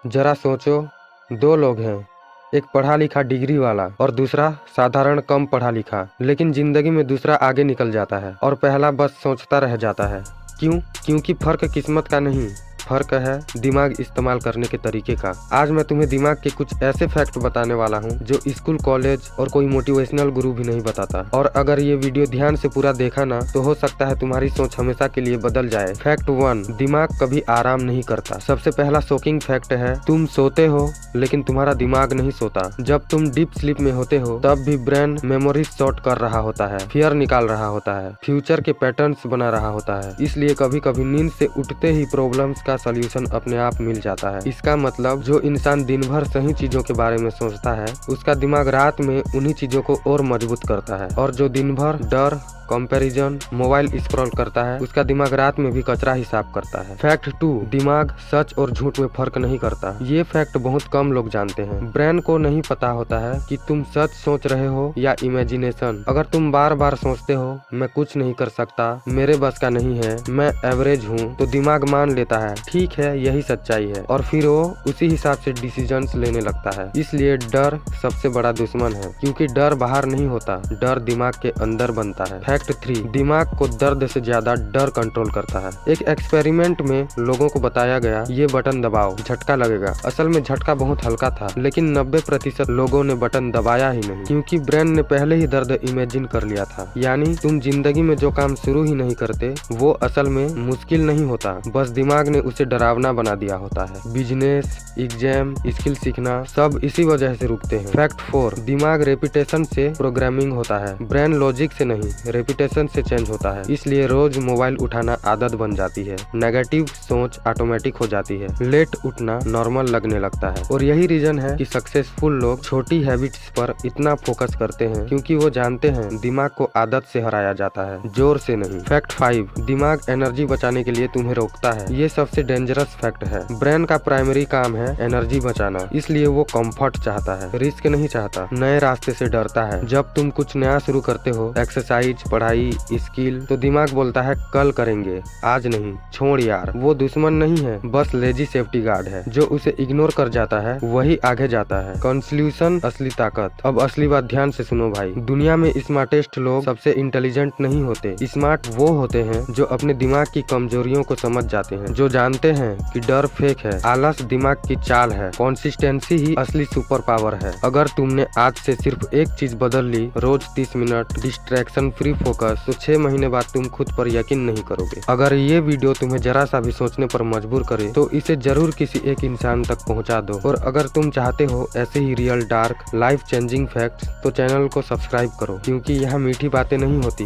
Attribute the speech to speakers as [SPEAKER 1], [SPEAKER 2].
[SPEAKER 1] जरा सोचो, दो लोग हैं, एक पढ़ा लिखा डिग्री वाला और दूसरा साधारण कम पढ़ा लिखा, लेकिन जिंदगी में दूसरा आगे निकल जाता है और पहला बस सोचता रह जाता है। क्यों? क्योंकि फर्क किस्मत का नहीं, फर्क है दिमाग इस्तेमाल करने के तरीके का। आज मैं तुम्हें दिमाग के कुछ ऐसे फैक्ट बताने वाला हूँ जो स्कूल, कॉलेज और कोई मोटिवेशनल गुरु भी नहीं बताता। और अगर ये वीडियो ध्यान से पूरा देखा ना तो हो सकता है तुम्हारी सोच हमेशा के लिए बदल जाए। फैक्ट 1, दिमाग कभी आराम नहीं करता। सबसे पहला शॉकिंग फैक्ट है, तुम सोते हो लेकिन तुम्हारा दिमाग नहीं सोता। जब तुम डीप स्लीप में होते हो तब भी ब्रेन मेमोरी सॉर्ट कर रहा होता है, फियर निकाल रहा होता है, फ्यूचर के पैटर्न्स बना रहा होता है। इसलिए कभी कभी नींद से उठते ही प्रॉब्लम्स का सॉल्यूशन अपने आप मिल जाता है। इसका मतलब जो इंसान दिन भर सही चीजों के बारे में सोचता है उसका दिमाग रात में उन्हीं चीजों को और मजबूत करता है, और जो दिन भर डर, कंपैरिजन, मोबाइल स्क्रॉल करता है उसका दिमाग रात में भी कचरा ही साफ करता है। फैक्ट 2, दिमाग सच और झूठ में फर्क नहीं करता। ये फैक्ट बहुत कम लोग जानते हैं। ब्रेन को नहीं पता होता है कि तुम सच सोच रहे हो या इमेजिनेशन। अगर तुम बार बार सोचते हो मैं कुछ नहीं कर सकता, मेरे बस का नहीं है, मैं एवरेज हूँ, तो दिमाग मान लेता है ठीक है यही सच्चाई है, और फिर वो उसी हिसाब से डिसीजंस लेने लगता है। इसलिए डर सबसे बड़ा दुश्मन है, क्योंकि डर बाहर नहीं होता, डर दिमाग के अंदर बनता है। फैक्ट 3, दिमाग को दर्द से ज्यादा डर कंट्रोल करता है। एक एक्सपेरिमेंट में लोगों को बताया गया ये बटन दबाओ, झटका लगेगा। असल में झटका बहुत हल्का था, लेकिन 90% लोगों ने बटन दबाया ही नहीं, क्योंकि ब्रेन ने पहले ही दर्द इमेजिन कर लिया था। यानी तुम जिंदगी में जो काम शुरू ही नहीं करते वो असल में मुश्किल नहीं होता, बस दिमाग ने उसे डरावना बना दिया होता है। बिजनेस, एग्जाम, स्किल सीखना सब इसी वजह से रुकते हैं। फैक्ट 4, दिमाग रेपिटेशन से प्रोग्रामिंग होता है, ब्रेन लॉजिक से नहीं, रेपिटेशन से चेंज होता है। इसलिए रोज मोबाइल उठाना आदत बन जाती है, नेगेटिव सोच ऑटोमेटिक हो जाती है, लेट उठना नॉर्मल लगने लगता है। और यही रीजन है कि सक्सेसफुल लोग छोटी हैबिट्स पर इतना फोकस करते हैं, क्योंकि वो जानते हैं दिमाग को आदत से हराया जाता है, जोर से नहीं। फैक्ट 5, दिमाग एनर्जी बचाने के लिए तुम्हें रोकता है। ये सबसे डेंजरस फैक्ट है। ब्रेन का प्राइमरी काम है एनर्जी बचाना, इसलिए वो कंफर्ट चाहता है, रिस्क नहीं चाहता, नए रास्ते से डरता है। जब तुम कुछ नया शुरू करते हो, एक्सरसाइज, पढ़ाई, स्किल, तो दिमाग बोलता है कल करेंगे, आज नहीं, छोड़ यार। वो दुश्मन नहीं है, बस लेजी सेफ्टी गार्ड है। जो उसे इग्नोर कर जाता है वही आगे जाता है। कंक्लूजन, असली ताकत। अब असली बात ध्यान से सुनो भाई, दुनिया में स्मार्टेस्ट लोग सबसे इंटेलिजेंट नहीं होते। स्मार्ट वो होते हैं जो अपने दिमाग की कमजोरियों को समझ जाते हैं, जो जानते हैं कि डर फेक है, आलस दिमाग की चाल है, कंसिस्टेंसी ही असली सुपर पावर है। अगर तुमने आज से सिर्फ एक चीज बदल ली, रोज 30 मिनट डिस्ट्रैक्शन फ्री फोकस, तो 6 महीने बाद तुम खुद पर यकीन नहीं करोगे। अगर ये वीडियो तुम्हें जरा सा भी सोचने पर मजबूर करे तो इसे जरूर किसी एक इंसान तक पहुंचा दो। और अगर तुम चाहते हो ऐसे ही real, dark, life changing facts, तो चैनल को सब्सक्राइब करो, क्योंकि यहाँ मीठी बातें नहीं होती,